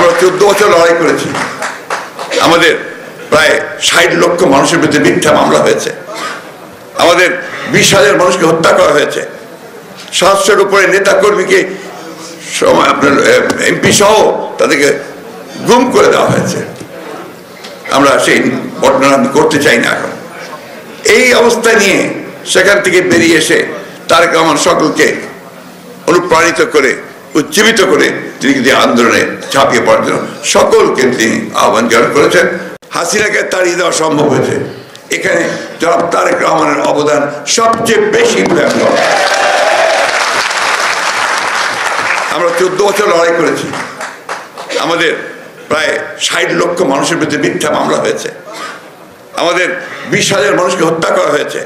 আমরা 14 বছর লড়াই করেছি। আমাদের প্রায় 60 লক্ষ মানুষের বিরুদ্ধে মিথ্যা মামলা হয়েছে। আমাদের 20,000 মানুষকে হত্যা করা হয়েছে। 700-র উপরে নেতা কর্মীকে আপনার এমপি সহ তাদেরকে গুম করে দেওয়া হয়েছে। আমরা সেই ঘটনা করতে চাই না। এখন এই অবস্থা নিয়ে সেখান থেকে বেরিয়ে এসে তারেক রহমান সকলকে অনুপ্রাণিত করে উজ্জীবিত করে তিনি কিন্তু আন্দোলনে ঝাঁপিয়ে পড়ার জন্য সকলকে তিনি আহ্বান জানান করেছেন। হাসিনাকে তাড়িয়ে দেওয়া সম্ভব হয়েছে। এখানে জনাব তারেক রহমানের অবদান সবচেয়ে বেশি ভয়ঙ্কর। আমরা 14 বছর লড়াই করেছি। আমাদের প্রায় 60 লক্ষ মানুষের বিরুদ্ধে মিথ্যা মামলা হয়েছে। আমাদের 20,000 মানুষকে হত্যা করা হয়েছে।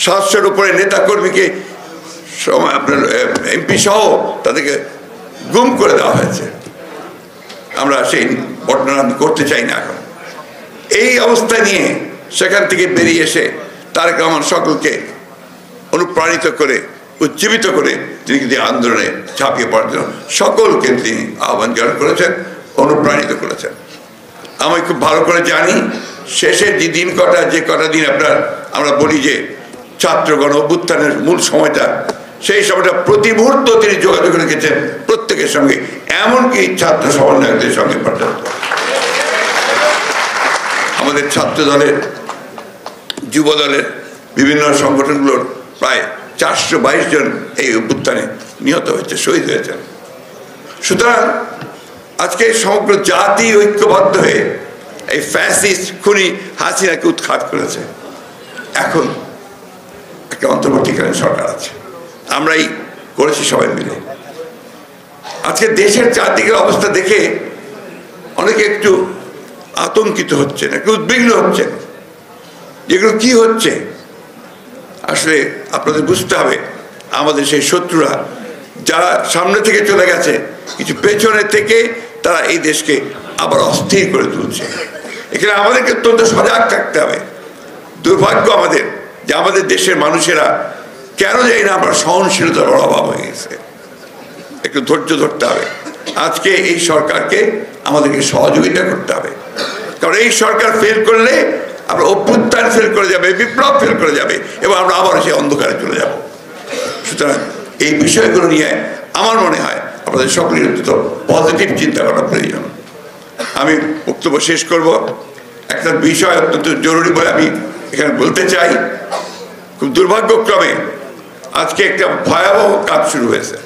700-র উপরে নেতা কর্মীকে আপনার এমপি সহ তাদেরকে গুম করে দেওয়া হয়েছে। আমরা সেই ঘটনা করতে চাই না। এখন এই অবস্থা নিয়ে সেখান থেকে বেরিয়ে এসে তারেক রহমান সকলকে অনুপ্রাণিত করে উজ্জীবিত করে তিনি কিন্তু আন্দোলনে ঝাঁপিয়ে পড়ার জন্য সকলকে তিনি আহ্বান জানান করেছেন, অনুপ্রাণিত করেছেন। আমি খুব ভালো করে জানি শেষের যে দিন যে কটা দিন আমরা বলি যে ছাত্রগণ অভ্যুত্থানের মূল সময়টা, সেই সময়টা প্রতি মুহূর্ত তিনি যোগাযোগ রেখেছেন প্রত্যেকের সঙ্গে, এমনকি ছাত্র সমন্বয়কদের সঙ্গে পর্যন্ত। আমাদের ছাত্র দলের, যুব দলের বিভিন্ন সংগঠনগুলোর প্রায় 422 জন এই অভ্যুত্থানে নিহত হয়েছে, শহীদ হয়েছেন। সুতরাং আজকে সমগ্র জাতি ঐক্যবদ্ধ হয়ে এই ফ্যাসিস্ট খুনি হাসিনাকে উৎখাত করেছে। এখন একটা অন্তর্বর্তীকালীন সরকার আছে, আমরাই করেছি সবাই মিলে। আজকে দেশের চারদিকের অবস্থা দেখে অনেকে একটু আতঙ্কিত হচ্ছেন, একটু উদ্বিগ্ন হচ্ছেন, যেগুলো কি হচ্ছে। আসলে আপনাদের বুঝতে হবে, আমাদের সেই শত্রুরা যারা সামনে থেকে চলে গেছে, কিছু পেছনে থেকে তারা এই দেশকে আবার অস্থির করে তুলছে। এখানে আমাদেরকে অত্যন্ত সজাগ থাকতে হবে। দুর্ভাগ্য আমাদের যে আমাদের দেশের মানুষেরা কেন জানি না আমরা সহনশীলতার অভাব হয়ে গেছে। একটু ধৈর্য ধরতে হবে। আজকে এই সরকারকে আমাদেরকে সহযোগিতা করতে হবে, কারণ এই সরকার ফেল করলে আমরা অভ্যুত্থান ফেল করে যাবে, বিপ্লব ফেল করে যাবে এবং আমরা আবার সেই অন্ধকারে চলে যাব। সুতরাং এই বিষয়গুলো নিয়ে আমার মনে হয় আপনাদের সকলের অত্যন্ত পজিটিভ চিন্তা করা প্রয়োজন। আমি বক্তব্য শেষ করব। একটা বিষয় অত্যন্ত জরুরি বলে আমি এখানে বলতে চাই। খুব দুর্ভাগ্যক্রমে আজকে একটা ভয়াবহ কাজ শুরু হয়েছে,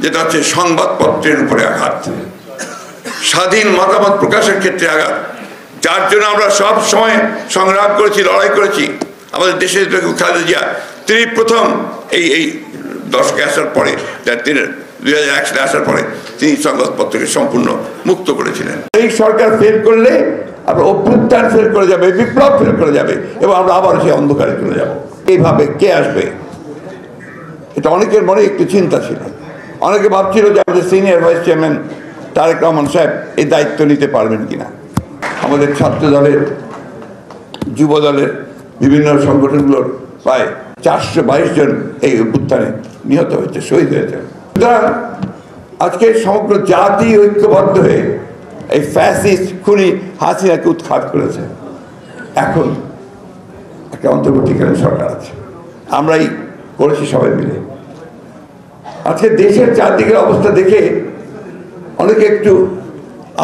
যেটা হচ্ছে সংবাদপত্রের উপরে আঘাত, স্বাধীন মতামত প্রকাশের ক্ষেত্রে আঘাত, যার জন্য আমরা সব সময় সংগ্রাম করেছি, লড়াই করেছি। আমাদের দেশের খালেদা জিয়া তিনি প্রথম এই দশকে আসার পরে, 2001 সালে আসার পরে তিনি সংবাদপত্রকে সম্পূর্ণ মুক্ত করেছিলেন। এই সরকার ফেল করলে আমরা অভ্যুত্থান ফেল করে যাবে, বিপ্লব ফেল করে যাবে এবং আমরা আবার সেই অন্ধকারে চলে যাব। এইভাবে কে আসবে, এটা অনেকের মনে একটু চিন্তা ছিল। অনেকে ভাবছিল যে আমাদের senior vice chairman Tarek Rahman সাহেব এই দায়িত্ব নিতে পারবেন কিনা। আমাদের ছাত্র দলের, যুব দলের বিভিন্ন সংগঠনগুলোর প্রায় 422 জন এই অভ্যুত্থানে নিহত হয়েছে, শহীদ হয়েছে। সুতরাং আজকে সমগ্র জাতি ঐক্যবদ্ধ হয়ে এই ফ্যাসিস্ট খুনি হাসিনাকে উৎখাত করেছে। এখন একটা অন্তর্বর্তীকালীন সরকার আছে, আমরাই করেছি সবাই মিলে। আজকে দেশের চারদিকের অবস্থা দেখে অনেকে একটু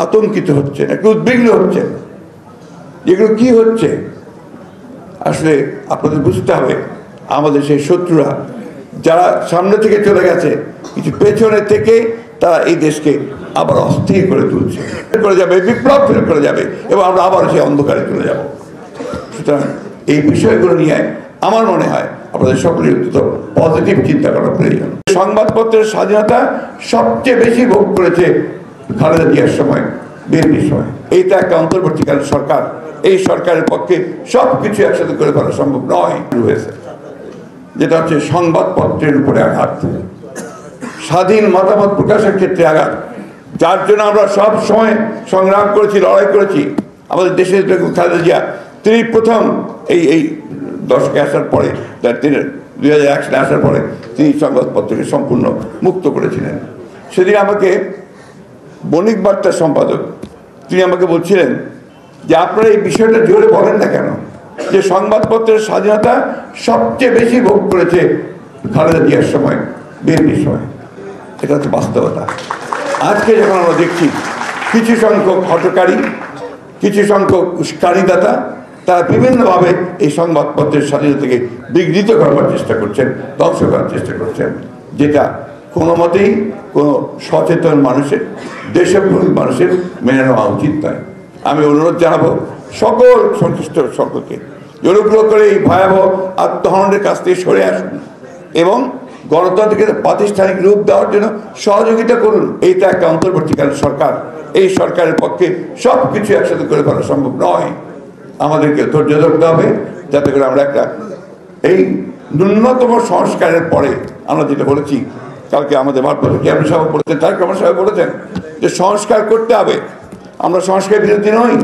আতঙ্কিত হচ্ছেন, একটু উদ্বিগ্ন হচ্ছেন, যেগুলো কি হচ্ছে। আসলে আপনাদের বুঝতে হবে, আমাদের সেই শত্রুরা যারা সামনে থেকে চলে গেছে, কিছু পেছনে থেকে তারা এই দেশকে আবার অস্থির করে তুলছে, করে যাবে, বিপ্লব ফেল করে যাবে এবং আমরা আবার সেই অন্ধকারে চলে যাব। সুতরাং এই বিষয়গুলো নিয়ে আমার মনে হয় আপনাদের সকলের অত্যন্ত পজিটিভ চিন্তা করা প্রয়োজন। সংবাদপত্রের স্বাধীনতা সবচেয়ে বেশি ভোগ করেছে খালেদা জিয়ার সময়, বিএনপির সময়। এইটা একটা অন্তর্বর্তীকালীন সরকার, এই সরকারের পক্ষে সবকিছু একসাথে করে ফেলা সম্ভব নয়। হয়েছে যেটা হচ্ছে সংবাদপত্রের উপরে আঘাত, স্বাধীন মতামত প্রকাশের ক্ষেত্রে আঘাত, যার জন্য আমরা সব সময় সংগ্রাম করেছি, লড়াই করেছি। আমাদের দেশের খালেদা জিয়া তিনি প্রথম এই দশকে আসার পরে, 2001 সালে আসার পরে তিনি সংবাদপত্রকে সম্পূর্ণ মুক্ত করেছিলেন। সেদিন আমাকে বণিক বার্তার সম্পাদক, তিনি আমাকে বলছিলেন যে আপনারা এই বিষয়টা জোরে বলেন না কেন, যে সংবাদপত্রের স্বাধীনতা সবচেয়ে বেশি ভোগ করেছে খালেদা জিয়ার সময়, বিএনপির সময়। এটা হচ্ছে বাস্তবতা। আজকে যখন আমরা দেখছি কিছু সংখ্যক হটকারী, কিছু সংখ্যক উস্কানিদাতা, তারা বিভিন্নভাবে এই সংবাদপত্রের স্বাধীনতাকে বিঘ্নিত করবার চেষ্টা করছেন, ধ্বংস করার চেষ্টা করছেন, যেটা কোনো মতেই কোনো সচেতন মানুষের, দেশপ্রেমী মানুষের মেনে নেওয়া উচিত নয়। আমি অনুরোধ জানাবো সকল সংশ্লিষ্ট সকলকে অনুগ্রহ করে এই ভয়াবহ আত্মহননের কাছ থেকে সরে আসুন এবং গণতন্ত্রকে প্রাতিষ্ঠানিক রূপ দেওয়ার জন্য সহযোগিতা করুন। এইটা একটা অন্তর্বর্তীকালীন সরকার, এই সরকারের পক্ষে সব কিছু একসাথে করে করা সম্ভব নয়। আমাদেরকে ধৈর্য ধরতে হবে, যাতে করে আমরা একটা এই ন্যূনতম সংস্কারের পরে আমরা যেটা বলেছি, কালকে আমাদের ভারপ্রাপ্ত চেয়ারম্যান সাহেব বলেছেন, তারেক রহমান সাহেব বলেছেন যে সংস্কার করতে হবে। আমরা সংস্কার বিরোধী নই,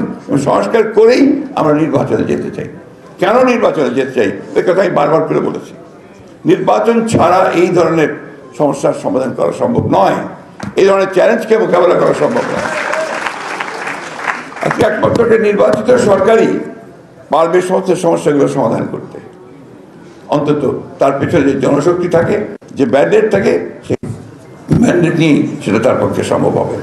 সংস্কার করেই আমরা নির্বাচনে যেতে চাই। কেন নির্বাচনে যেতে চাই এ কথা আমি বারবার করে বলেছি। নির্বাচন ছাড়া এই ধরনের সমস্যার সমাধান করা সম্ভব নয়, এই ধরনের চ্যালেঞ্জকে মোকাবেলা করা সম্ভব নয়। আজকে একমাত্র নির্বাচিত সরকারই পারবে সমস্ত সমস্যাগুলো সমাধান করতে। অন্তত তার পেছনে যে জনশক্তি থাকে, যে ম্যান্ডেট থাকে, সেই ম্যান্ডেট নিয়ে সেটা তার পক্ষে সম্ভব হবে।